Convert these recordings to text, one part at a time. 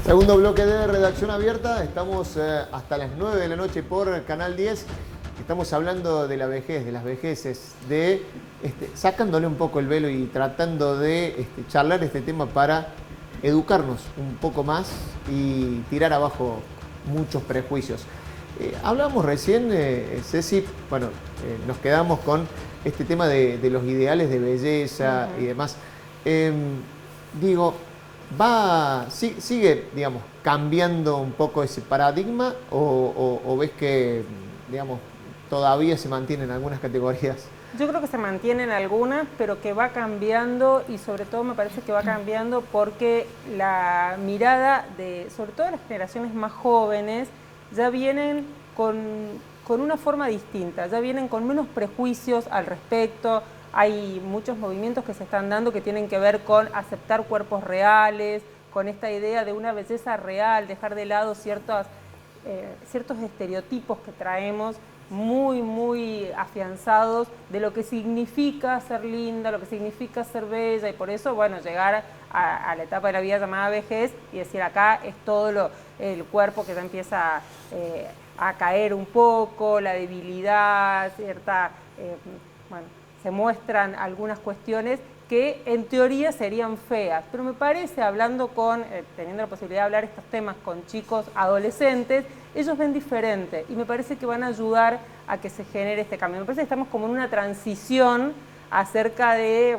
Segundo bloque de Redacción Abierta, estamos hasta las 9 de la noche por Canal 10. Estamos hablando de la vejez, de las vejeces, sacándole un poco el velo y tratando de charlar este tema para educarnos un poco más y tirar abajo muchos prejuicios. Hablábamos recién, Ceci, bueno, nos quedamos con este tema de los ideales de belleza y demás. ¿Sigue, digamos, cambiando un poco ese paradigma o ves que, digamos, todavía se mantienen algunas categorías? Yo creo que se mantienen algunas, pero que va cambiando, y sobre todo me parece que va cambiando porque la mirada de, sobre todo las generaciones más jóvenes, ya vienen con una forma distinta, ya vienen con menos prejuicios al respecto. Hay muchos movimientos que se están dando que tienen que ver con aceptar cuerpos reales, con esta idea de una belleza real, dejar de lado ciertos estereotipos que traemos muy afianzados de lo que significa ser linda, lo que significa ser bella, y por eso, bueno, llegar a la etapa de la vida llamada vejez y decir acá es todo el cuerpo que ya empieza a caer un poco, la debilidad, se muestran algunas cuestiones que en teoría serían feas, pero me parece, teniendo la posibilidad de hablar estos temas con chicos adolescentes, ellos ven diferente y me parece que van a ayudar a que se genere este cambio. Me parece que estamos como en una transición acerca de,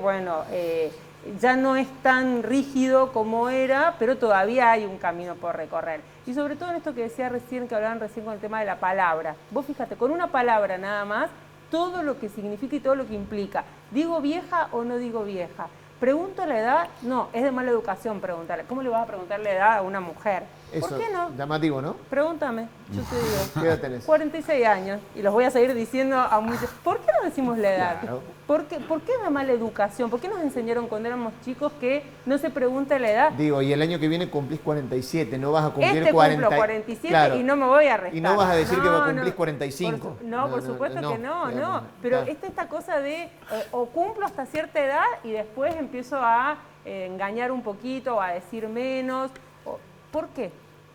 ya no es tan rígido como era, pero todavía hay un camino por recorrer. Y sobre todo en esto que decía recién, que hablaban recién con el tema de la palabra. Vos fíjate, con una palabra nada más, todo lo que significa y todo lo que implica. ¿Digo vieja o no digo vieja? ¿Pregunto la edad? No, es de mala educación preguntarle. ¿Cómo le vas a preguntar la edad a una mujer? Eso, ¿por qué no? Llamativo, ¿no? Pregúntame, yo te digo. ¿Qué edad tenés? 46 años, y los voy a seguir diciendo a muchos. ¿Por qué no decimos la edad? Claro. ¿Por qué es de mala educación? ¿Por qué nos enseñaron cuando éramos chicos que no se pregunta la edad? Digo, y el año que viene cumplís 47, no vas a cumplir 40. Cumplo 47, claro. y no me voy a restar. Y no vas a decir que cumplís 45. Por supuesto que no. Digamos, Pero claro. esta cosa de o cumplo hasta cierta edad y después empiezo a engañar un poquito, a decir menos. ¿Por qué?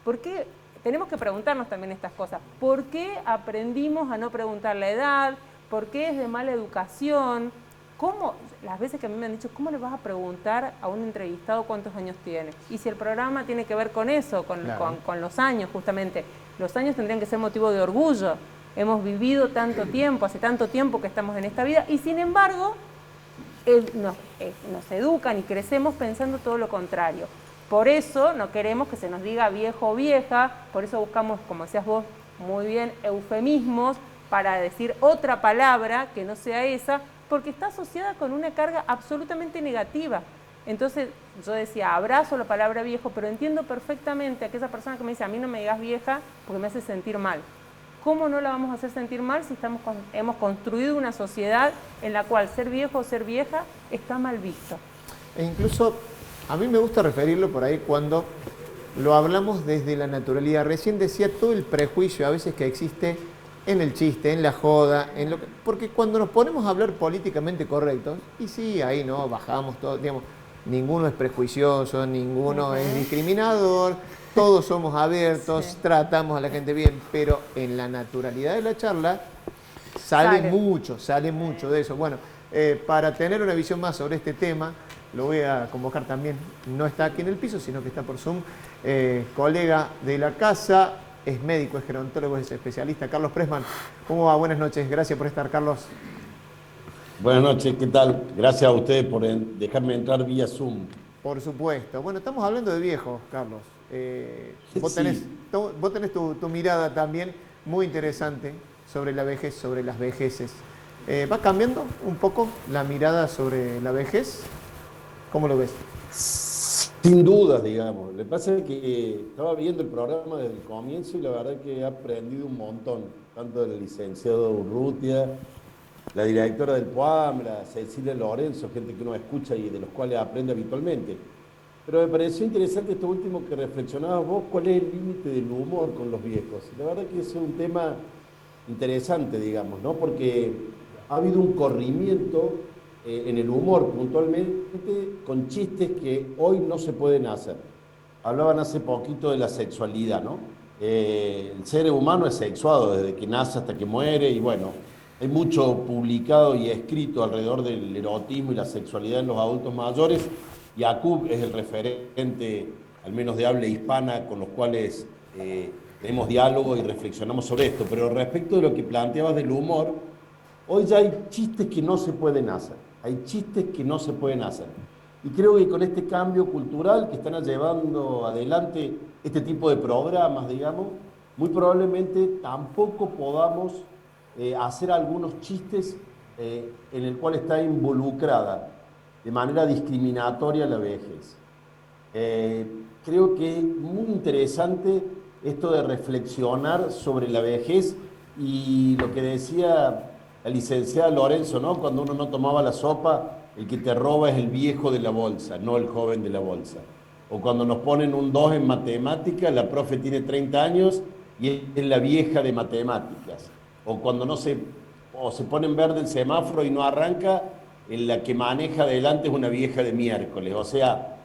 ¿Por qué? Tenemos que preguntarnos también estas cosas. ¿Por qué aprendimos a no preguntar la edad? ¿Por qué es de mala educación? ¿Cómo? Las veces que a mí me han dicho, ¿cómo le vas a preguntar a un entrevistado cuántos años tiene? Y si el programa tiene que ver con eso, con los años justamente. Los años tendrían que ser motivo de orgullo. Hemos vivido tanto tiempo, hace tanto tiempo que estamos en esta vida, y sin embargo nos educan y crecemos pensando todo lo contrario. Por eso no queremos que se nos diga viejo o vieja, por eso buscamos, como decías vos muy bien, eufemismos para decir otra palabra que no sea esa, porque está asociada con una carga absolutamente negativa. Entonces yo decía, abrazo la palabra viejo, pero entiendo perfectamente a aquella persona que me dice, a mí no me digas vieja porque me hace sentir mal. ¿Cómo no la vamos a hacer sentir mal si hemos construido una sociedad en la cual ser viejo o ser vieja está mal visto? E incluso a mí me gusta referirlo por ahí cuando lo hablamos desde la naturalidad. Recién decía todo el prejuicio a veces que existe en el chiste, en la joda, porque cuando nos ponemos a hablar políticamente correctos, y sí, ahí no, bajamos todo, digamos, ninguno es prejuicioso, ninguno es discriminador, todos somos abiertos, sí, tratamos a la gente bien, pero en la naturalidad de la charla sale mucho de eso. Bueno, para tener una visión más sobre este tema, lo voy a convocar también, no está aquí en el piso, sino que está por Zoom, colega de la casa, es médico, es gerontólogo, es especialista, Carlos Pressman. ¿Cómo va? Buenas noches, gracias por estar, Carlos. Buenas noches, ¿qué tal? Gracias a ustedes por dejarme entrar vía Zoom. Por supuesto. Bueno, estamos hablando de viejos, Carlos. Vos tenés tu mirada también muy interesante sobre la vejez, sobre las vejeces. ¿Va cambiando un poco la mirada sobre la vejez? ¿Cómo lo ves? Sin dudas, digamos. Lo que pasa es que estaba viendo el programa desde el comienzo y la verdad que he aprendido un montón, tanto del licenciado Urrutia, la directora del PUAM, la Cecilia Lorenzo, gente que uno escucha y de los cuales aprende habitualmente. Pero me pareció interesante esto último que reflexionabas vos, cuál es el límite del humor con los viejos. La verdad que es un tema interesante, digamos, ¿no? Porque ha habido un corrimiento en el humor puntualmente con chistes que hoy no se pueden hacer. hablaban hace poquito de la sexualidad, ¿no? El ser humano es sexuado desde que nace hasta que muere y bueno, hay mucho publicado y escrito alrededor del erotismo y la sexualidad en los adultos mayores. Yacoub es el referente, al menos de habla hispana, con los cuales tenemos diálogo y reflexionamos sobre esto. Pero respecto de lo que planteabas del humor, hoy ya hay chistes que no se pueden hacer. Hay chistes que no se pueden hacer. Y creo que con este cambio cultural que están llevando adelante este tipo de programas, digamos, muy probablemente tampoco podamos hacer algunos chistes en el cual está involucrada de manera discriminatoria la vejez. Creo que es muy interesante esto de reflexionar sobre la vejez y lo que decía la licenciada Lorenzo, ¿no? Cuando uno no tomaba la sopa, el que te roba es el viejo de la bolsa, no el joven de la bolsa. O cuando nos ponen un 2 en matemáticas, la profe tiene 30 años y es la vieja de matemáticas. O cuando se pone en verde el semáforo y no arranca, la que maneja adelante es una vieja de miércoles. O sea,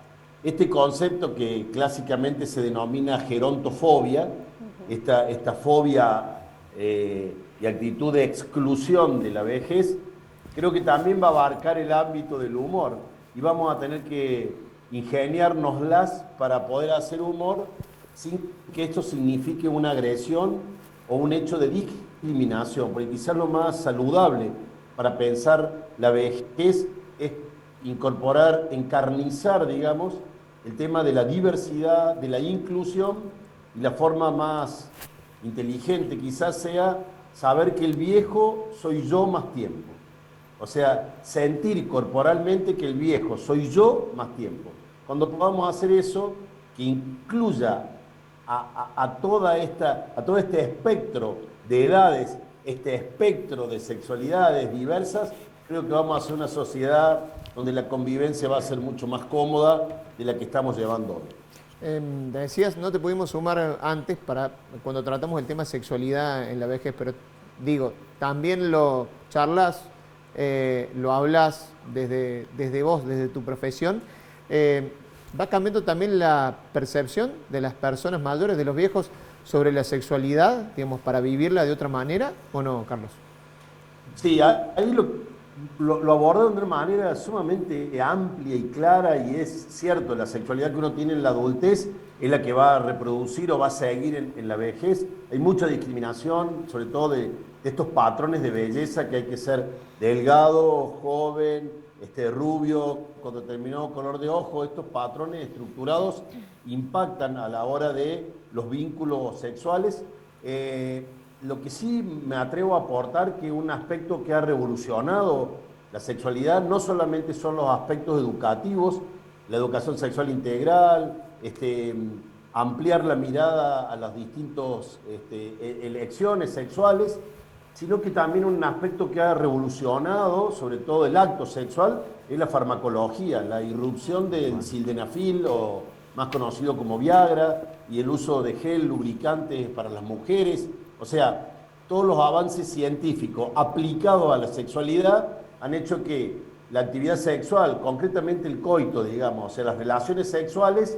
este concepto que clásicamente se denomina gerontofobia, esta fobia y actitud de exclusión de la vejez, creo que también va a abarcar el ámbito del humor y vamos a tener que ingeniárnoslas para poder hacer humor sin que esto signifique una agresión o un hecho de discriminación, porque quizás lo más saludable para pensar la vejez es incorporar, encarnizar, digamos, el tema de la diversidad, de la inclusión, y la forma más inteligente quizás sea saber que el viejo soy yo más tiempo. O sea, sentir corporalmente que el viejo soy yo más tiempo. Cuando podamos hacer eso, que incluya a todo este espectro de edades, este espectro de sexualidades diversas, creo que vamos a hacer una sociedad donde la convivencia va a ser mucho más cómoda de la que estamos llevando hoy. Decías, no te pudimos sumar antes para cuando tratamos el tema sexualidad en la vejez, pero digo, también lo charlas, lo hablas desde vos, desde tu profesión. ¿Va cambiando también la percepción de las personas mayores, de los viejos, sobre la sexualidad, digamos, para vivirla de otra manera, o no, Carlos? Sí, ahí lo abordan de una manera sumamente amplia y clara, y es cierto, la sexualidad que uno tiene en la adultez es la que va a reproducir o va a seguir en la vejez. Hay mucha discriminación, sobre todo de estos patrones de belleza, que hay que ser delgado, joven, rubio, con determinado color de ojo. Estos patrones estructurados impactan a la hora de los vínculos sexuales. Lo que sí me atrevo a aportar, que un aspecto que ha revolucionado la sexualidad no solamente son los aspectos educativos, la educación sexual integral, ampliar la mirada a las distintas elecciones sexuales, sino que también un aspecto que ha revolucionado, sobre todo el acto sexual, es la farmacología, la irrupción del sildenafil, o más conocido como Viagra, y el uso de gel lubricantes para las mujeres. O sea, todos los avances científicos aplicados a la sexualidad han hecho que la actividad sexual, concretamente el coito, digamos, o sea, las relaciones sexuales,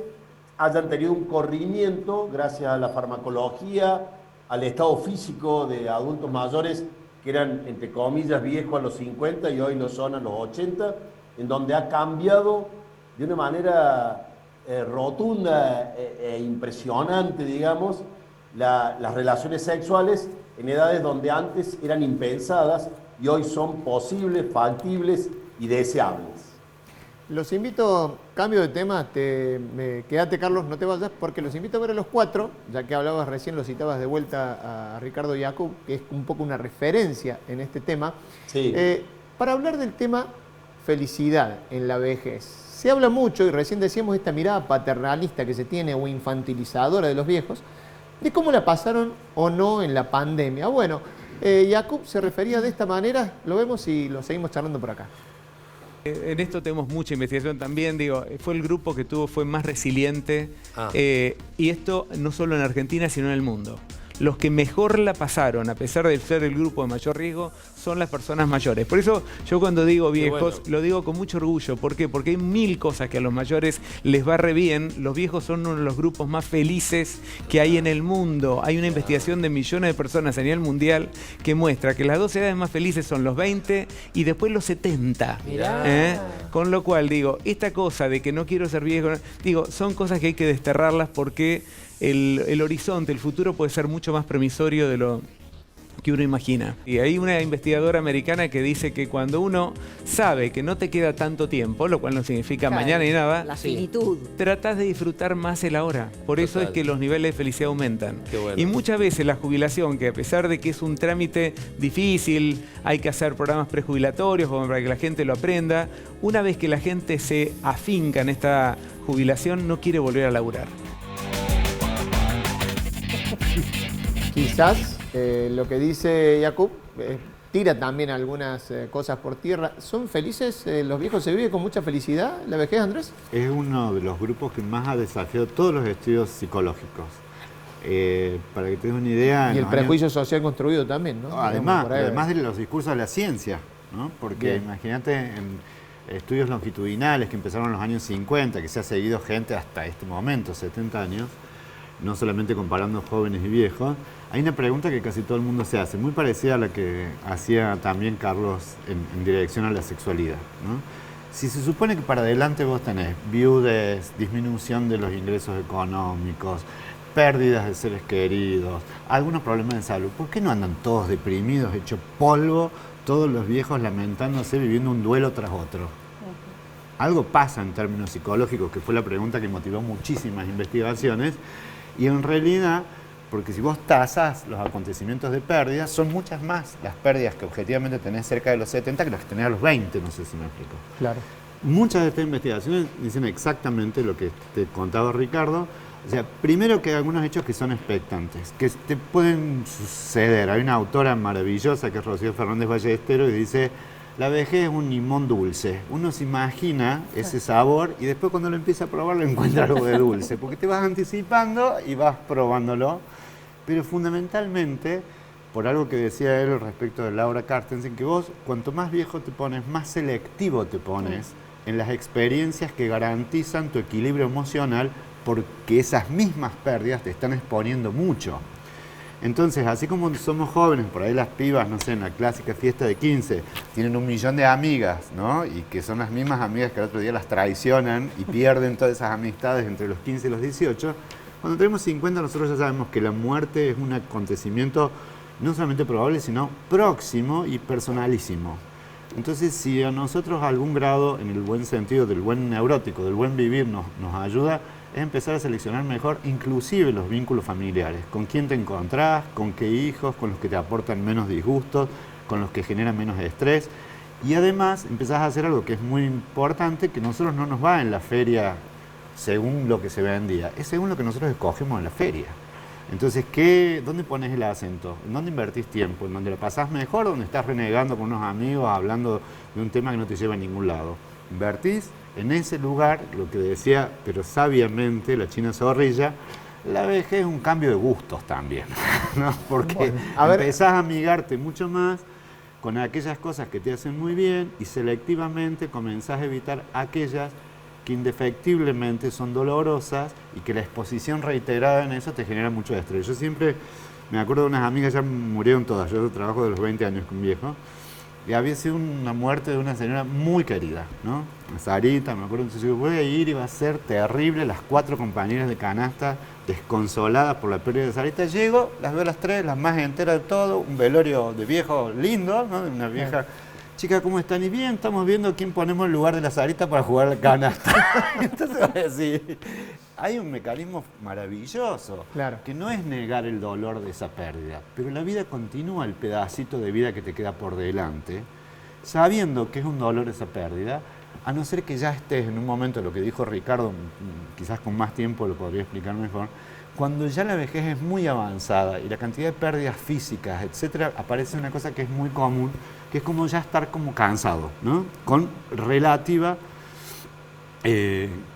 hayan tenido un corrimiento gracias a la farmacología, al estado físico de adultos mayores que eran, entre comillas, viejos a los 50 y hoy lo son a los 80, en donde ha cambiado de una manera rotunda e impresionante, digamos, las relaciones sexuales en edades donde antes eran impensadas y hoy son posibles, factibles y deseables. Los invito, cambio de tema, quédate Carlos, no te vayas, porque los invito a ver a los cuatro, ya que hablabas recién, lo citabas de vuelta a Ricardo Yacoub, que es un poco una referencia en este tema, sí. Para hablar del tema felicidad en la vejez. Se habla mucho, y recién decíamos esta mirada paternalista que se tiene o infantilizadora de los viejos, de cómo la pasaron o no en la pandemia. Bueno, Yacoub se refería de esta manera, lo vemos y lo seguimos charlando por acá. En esto tenemos mucha investigación también, digo, fue el grupo que fue más resiliente, y esto no solo en Argentina, sino en el mundo. los que mejor la pasaron, a pesar de ser el grupo de mayor riesgo, son las personas mayores. Por eso yo cuando digo viejos, lo digo con mucho orgullo. ¿Por qué? Porque hay 1000 cosas que a los mayores les va re bien. Los viejos son uno de los grupos más felices que hay en el mundo. Hay una investigación de millones de personas a nivel mundial que muestra que las 2 edades más felices son los 20 y después los 70. Con lo cual, digo, esta cosa de que no quiero ser viejo, digo, son cosas que hay que desterrarlas porque el horizonte, el futuro puede ser mucho más promisorio de lo que uno imagina. Y hay una investigadora americana que dice que cuando uno sabe que no te queda tanto tiempo, lo cual no significa mañana ni nada, la finitud, tratas de disfrutar más el ahora. Por eso es que los niveles de felicidad aumentan. Y muchas veces la jubilación, que a pesar de que es un trámite difícil, hay que hacer programas prejubilatorios como para que la gente lo aprenda, una vez que la gente se afinca en esta jubilación, no quiere volver a laburar. Quizás lo que dice Jakub tira también algunas cosas por tierra. ¿Son felices los viejos? ¿Se vive con mucha felicidad la vejez, Andrés? Es uno de los grupos que más ha desafiado todos los estudios psicológicos. Para que te des una idea... Y el prejuicio social construido también, ¿no? Además de los discursos de la ciencia, ¿no? Porque imagínate en estudios longitudinales que empezaron en los años 50, que se ha seguido gente hasta este momento, 70 años, no solamente comparando jóvenes y viejos, hay una pregunta que casi todo el mundo se hace, muy parecida a la que hacía también Carlos en dirección a la sexualidad, ¿no? Si se supone que para adelante vos tenés viudez, disminución de los ingresos económicos, pérdidas de seres queridos, algunos problemas de salud, ¿por qué no andan todos deprimidos, hechos polvo, todos los viejos lamentándose, viviendo un duelo tras otro? Algo pasa en términos psicológicos, que fue la pregunta que motivó muchísimas investigaciones, y en realidad, porque si vos tasás los acontecimientos de pérdidas, son muchas más las pérdidas que objetivamente tenés cerca de los 70 que las que tenés a los 20, no sé si me explico. Claro. Muchas de estas investigaciones dicen exactamente lo que te contaba Ricardo. O sea, primero que hay algunos hechos que son expectantes, que te pueden suceder. Hay una autora maravillosa que es Rocío Fernández Ballesteros y dice: la vejez es un limón dulce. Uno se imagina ese sabor y después cuando lo empieza a probar lo encuentra algo de dulce, porque te vas anticipando y vas probándolo. Pero fundamentalmente, por algo que decía él respecto de Laura Carstensen, que vos cuanto más viejo te pones, más selectivo te pones en las experiencias que garantizan tu equilibrio emocional, porque esas mismas pérdidas te están exponiendo mucho. Entonces, así como somos jóvenes, por ahí las pibas, no sé, en la clásica fiesta de 15, tienen 1 millón de amigas, ¿no? Y que son las mismas amigas que el otro día las traicionan y pierden todas esas amistades entre los 15 y los 18. Cuando tenemos 50, nosotros ya sabemos que la muerte es un acontecimiento no solamente probable, sino próximo y personalísimo. Entonces, si a nosotros algún grado, en el buen sentido del buen neurótico, del buen vivir, nos ayuda, es empezar a seleccionar mejor inclusive los vínculos familiares. Con quién te encontrás, con qué hijos, con los que te aportan menos disgustos, con los que generan menos estrés. Y además empezás a hacer algo que es muy importante, que nosotros no nos va en la feria según lo que se vendía, es según lo que nosotros escogemos en la feria. Entonces, ¿dónde pones el acento? ¿En dónde invertís tiempo? ¿En dónde la pasás mejor o donde estás renegando con unos amigos, hablando de un tema que no te lleva a ningún lado? Invertís en ese lugar, lo que decía, pero sabiamente, la China Zorrilla, la vejez es un cambio de gustos también, ¿no? Porque empezás a amigarte mucho más con aquellas cosas que te hacen muy bien y selectivamente comenzás a evitar aquellas que indefectiblemente son dolorosas y que la exposición reiterada en eso te genera mucho estrés. Yo siempre me acuerdo de unas amigas, ya murieron todas, yo trabajo de los 20 años con viejo, y había sido una muerte de una señora muy querida, ¿no? Sarita, me acuerdo, entonces yo voy a ir y va a ser terrible, las 4 compañeras de canasta desconsoladas por la pérdida de Sarita. Llego, las veo a las 3, las más enteras de todo, un velorio de viejo lindo, ¿no? De una vieja... Chica, ¿cómo están? Y bien, estamos viendo quién ponemos en lugar de la Sarita para jugar al canasta. Entonces va a decir, hay un mecanismo maravilloso, claro, que no es negar el dolor de esa pérdida, pero la vida continúa, el pedacito de vida que te queda por delante, sabiendo que es un dolor esa pérdida, a no ser que ya estés en un momento, lo que dijo Ricardo, quizás con más tiempo lo podría explicar mejor, cuando ya la vejez es muy avanzada y la cantidad de pérdidas físicas, etcétera, aparece una cosa que es muy común, que es como ya estar como cansado, ¿no? Con relativa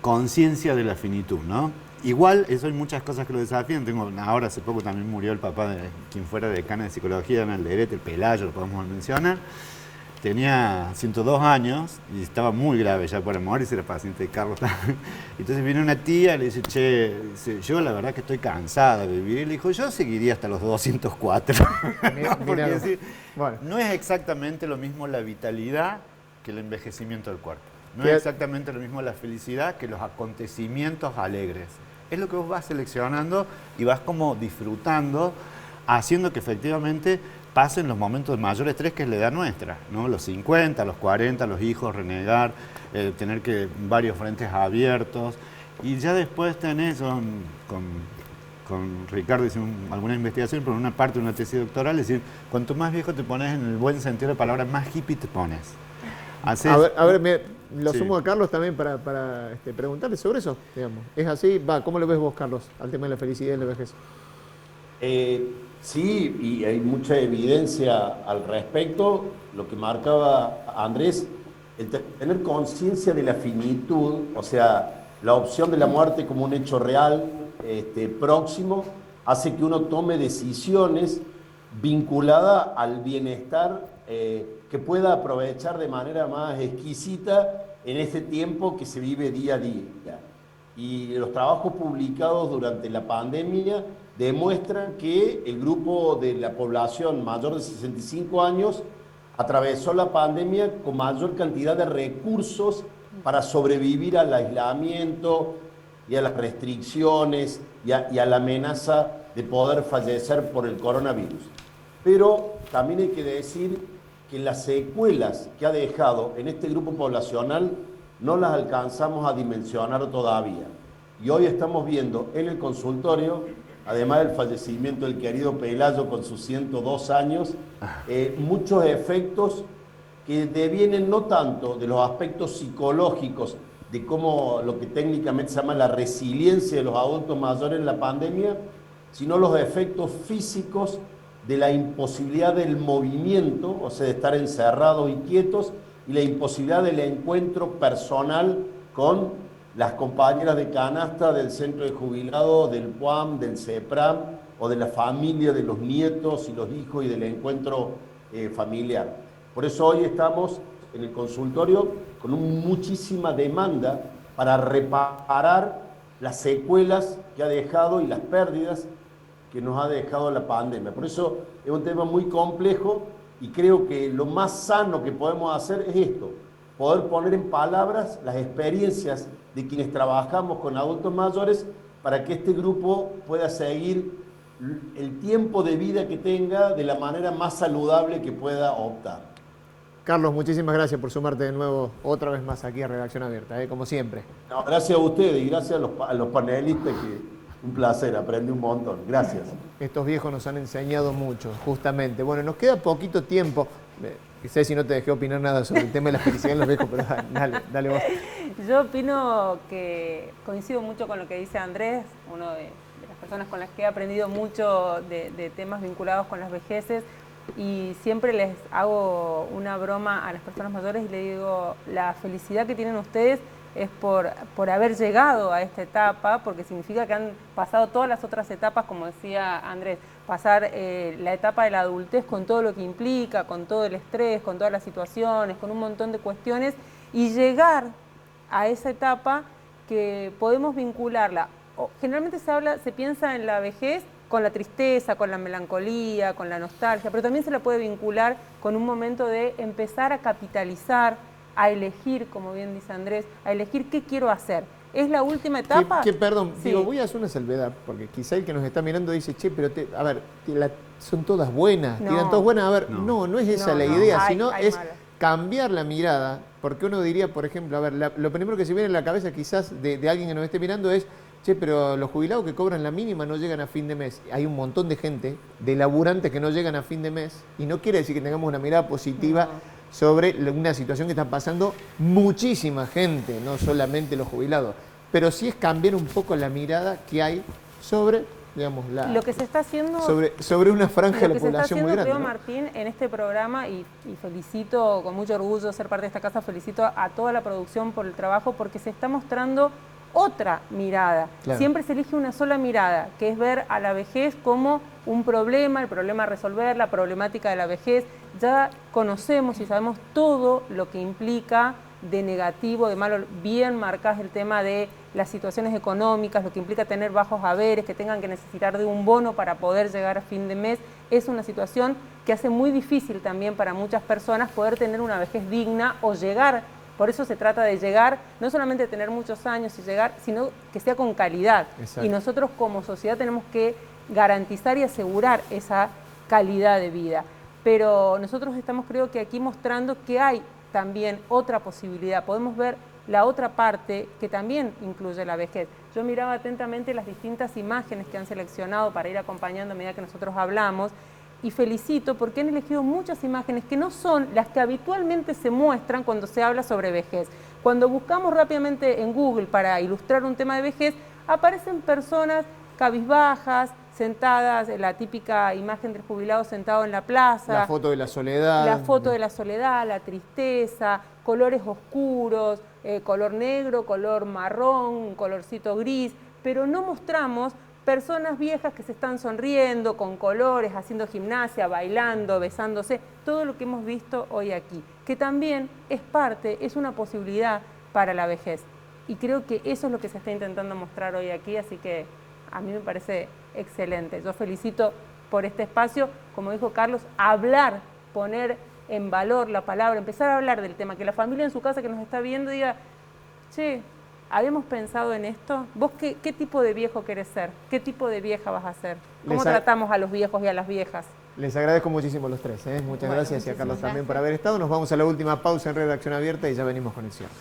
conciencia de la finitud, ¿no? igual, eso hay muchas cosas que lo desafían. Ahora hace poco también murió el papá de quien fuera decana de psicología en Alderete, el Pelayo, lo podemos mencionar. Tenía 102 años y estaba muy grave ya por morirse, era paciente de Carlos también. Entonces viene una tía y le dice, che, yo la verdad que estoy cansada de vivir. Y le dijo, yo seguiría hasta los 204. Porque decir, bueno, no es exactamente lo mismo la vitalidad que el envejecimiento del cuerpo. No es exactamente lo mismo la felicidad que los acontecimientos alegres. Es lo que vos vas seleccionando y vas como disfrutando, haciendo que efectivamente pasen los momentos de mayor estrés, que es la edad nuestra, ¿no? Los 50, los 40, los hijos, renegar, tener que varios frentes abiertos. Y ya después tenés, con Ricardo hicimos alguna investigación, pero en una parte de una tesis doctoral, es decir, cuanto más viejo te pones, en el buen sentido de la palabra, más hippie te pones. Haces, a ver, lo sumo a Carlos también para preguntarle sobre eso, digamos. ¿Es así? ¿Cómo lo ves vos, Carlos, al tema de la felicidad y la vejez? Sí, y hay mucha evidencia al respecto. Lo que marcaba Andrés, el tener conciencia de la finitud, o sea, la opción de la muerte como un hecho real, próximo, hace que uno tome decisiones vinculadas al bienestar que pueda aprovechar de manera más exquisita en este tiempo que se vive día a día. Y los trabajos publicados durante la pandemia demuestran que el grupo de la población mayor de 65 años atravesó la pandemia con mayor cantidad de recursos para sobrevivir al aislamiento y a las restricciones y a la amenaza de poder fallecer por el coronavirus. Pero también hay que decir que las secuelas que ha dejado en este grupo poblacional no las alcanzamos a dimensionar todavía. Y hoy estamos viendo en el consultorio, además del fallecimiento del querido Pelayo con sus 102 años, muchos efectos que devienen no tanto de los aspectos psicológicos, de cómo lo que técnicamente se llama la resiliencia de los adultos mayores en la pandemia, sino los efectos físicos de la imposibilidad del movimiento, o sea, de estar encerrados y quietos, y la imposibilidad del encuentro personal con las compañeras de canasta del centro de jubilados, del PUAM, del CEPRAM, o de la familia, de los nietos y los hijos y del encuentro familiar. Por eso hoy estamos en el consultorio con muchísima demanda para reparar las secuelas que ha dejado y las pérdidas que nos ha dejado la pandemia. Por eso es un tema muy complejo y creo que lo más sano que podemos hacer es esto, poder poner en palabras las experiencias de quienes trabajamos con adultos mayores para que este grupo pueda seguir el tiempo de vida que tenga de la manera más saludable que pueda optar. Carlos, muchísimas gracias por sumarte de nuevo otra vez más aquí a Redacción Abierta, como siempre. No, gracias a ustedes y gracias a los panelistas, que un placer, aprendí un montón. Gracias. Estos viejos nos han enseñado mucho, justamente. Bueno, nos queda poquito tiempo. Sé si no te dejé opinar nada sobre el tema de la felicidad en los viejos, pero dale vos. Yo opino que coincido mucho con lo que dice Andrés, uno de las personas con las que he aprendido mucho de temas vinculados con las vejeces, y siempre les hago una broma a las personas mayores y les digo, la felicidad que tienen ustedes es por haber llegado a esta etapa, porque significa que han pasado todas las otras etapas, como decía Andrés, pasar la etapa de la adultez con todo lo que implica, con todo el estrés, con todas las situaciones, con un montón de cuestiones, y llegar a esa etapa que podemos vincularla. Generalmente se piensa en la vejez con la tristeza, con la melancolía, con la nostalgia, pero también se la puede vincular con un momento de empezar a capitalizar, a elegir, como bien dice Andrés, a elegir qué quiero hacer. ¿Es la última etapa? Perdón, sí. Voy a hacer una salvedad, porque quizá el que nos está mirando dice, che, pero a ver, son todas buenas, tiran todas buenas. A ver, no es esa la idea, sino es cambiar la mirada, porque uno diría, por ejemplo, a ver, lo primero que se viene en la cabeza quizás de alguien que nos esté mirando es, che, pero los jubilados que cobran la mínima no llegan a fin de mes. Hay un montón de gente, de laburantes que no llegan a fin de mes, y no quiere decir que tengamos una mirada positiva sobre una situación que está pasando muchísima gente, no solamente los jubilados, pero sí es cambiar un poco la mirada que hay sobre, digamos, lo que se está haciendo sobre una franja de la población muy grande. Creo, ¿no? Martín, en este programa, y felicito con mucho orgullo ser parte de esta casa, felicito a toda la producción por el trabajo, porque se está mostrando otra mirada. Claro. Siempre se elige una sola mirada, que es ver a la vejez como un problema, el problema a resolver, la problemática de la vejez. Ya conocemos y sabemos todo lo que implica de negativo, de malo. Bien marcás el tema de las situaciones económicas, lo que implica tener bajos haberes, que tengan que necesitar de un bono para poder llegar a fin de mes. Es una situación que hace muy difícil también para muchas personas poder tener una vejez digna o llegar. Por eso se trata de llegar, no solamente tener muchos años y llegar, sino que sea con calidad. Exacto. Y nosotros como sociedad tenemos que garantizar y asegurar esa calidad de vida. Pero nosotros estamos, creo que aquí mostrando que hay también otra posibilidad. Podemos ver la otra parte que también incluye la vejez. Yo miraba atentamente las distintas imágenes que han seleccionado para ir acompañando a medida que nosotros hablamos, y felicito porque han elegido muchas imágenes que no son las que habitualmente se muestran cuando se habla sobre vejez. Cuando buscamos rápidamente en Google para ilustrar un tema de vejez, aparecen personas cabizbajas, sentadas, la típica imagen del jubilado sentado en la plaza. La foto de la soledad. La foto de la soledad, la tristeza, colores oscuros, color negro, color marrón, un colorcito gris, pero no mostramos personas viejas que se están sonriendo, con colores, haciendo gimnasia, bailando, besándose, todo lo que hemos visto hoy aquí, que también es parte, es una posibilidad para la vejez. Y creo que eso es lo que se está intentando mostrar hoy aquí, así que a mí me parece excelente. Yo felicito por este espacio, como dijo Carlos, hablar, poner en valor la palabra, empezar a hablar del tema, que la familia en su casa que nos está viendo diga, che, ¿habíamos pensado en esto? ¿Vos qué tipo de viejo querés ser? ¿Qué tipo de vieja vas a ser? ¿Cómo tratamos a los viejos y a las viejas? Les agradezco muchísimo a los tres. Muchas gracias y a Carlos también por haber estado. Nos vamos a la última pausa en Redacción Abierta y ya venimos con el cierre.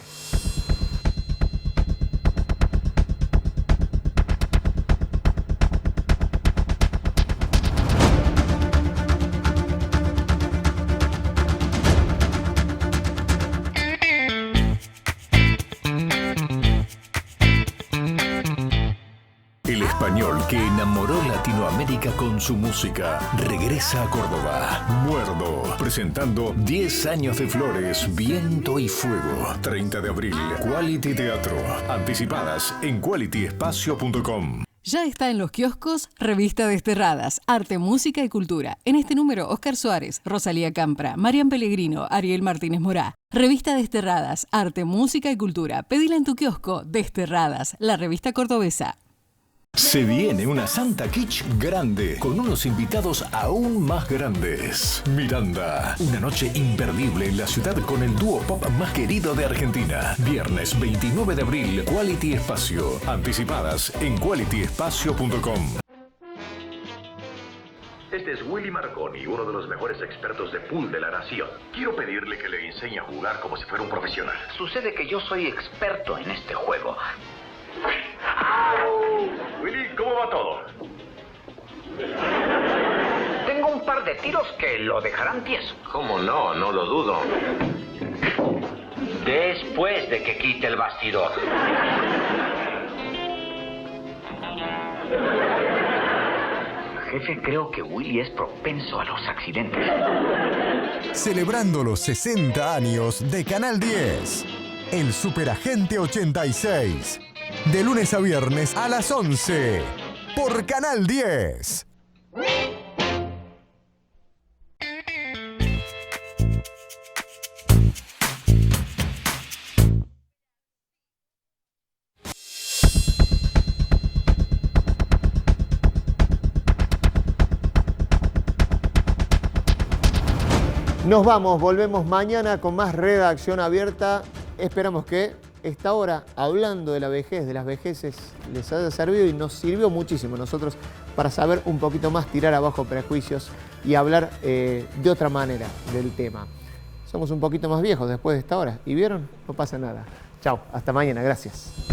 El español que enamoró Latinoamérica con su música regresa a Córdoba. Muerdo, presentando 10 años de flores, viento y fuego. 30 de abril, Quality Teatro. Anticipadas en qualityespacio.com. Ya está en los kioscos Revista Desterradas, Arte, Música y Cultura. En este número, Oscar Suárez, Rosalía Campra, Marian Pellegrino, Ariel Martínez Morá. Revista Desterradas, Arte, Música y Cultura. Pedila en tu kiosco. Desterradas, la revista cordobesa. Se viene una Santa Kitsch grande, con unos invitados aún más grandes. Miranda, una noche imperdible en la ciudad con el dúo pop más querido de Argentina. Viernes 29 de abril, Quality Espacio. Anticipadas en qualityespacio.com. Este es Willy Marconi, uno de los mejores expertos de pool de la nación. Quiero pedirle que le enseñe a jugar como si fuera un profesional. Sucede que yo soy experto en este juego. Willy, ¿cómo va todo? Tengo un par de tiros que lo dejarán tieso. ¿Cómo no? No lo dudo. Después de que quite el bastidor. Jefe, creo que Willy es propenso a los accidentes. Celebrando los 60 años de Canal 10. El Superagente 86. De lunes a viernes a las 11. Por Canal 10. Nos vamos, volvemos mañana con más Redacción Abierta. Esperamos que esta hora, hablando de la vejez, de las vejeces, les haya servido y nos sirvió muchísimo a nosotros para saber un poquito más, tirar abajo prejuicios y hablar de otra manera del tema. Somos un poquito más viejos después de esta hora. ¿Y vieron? No pasa nada. Chao, hasta mañana, gracias.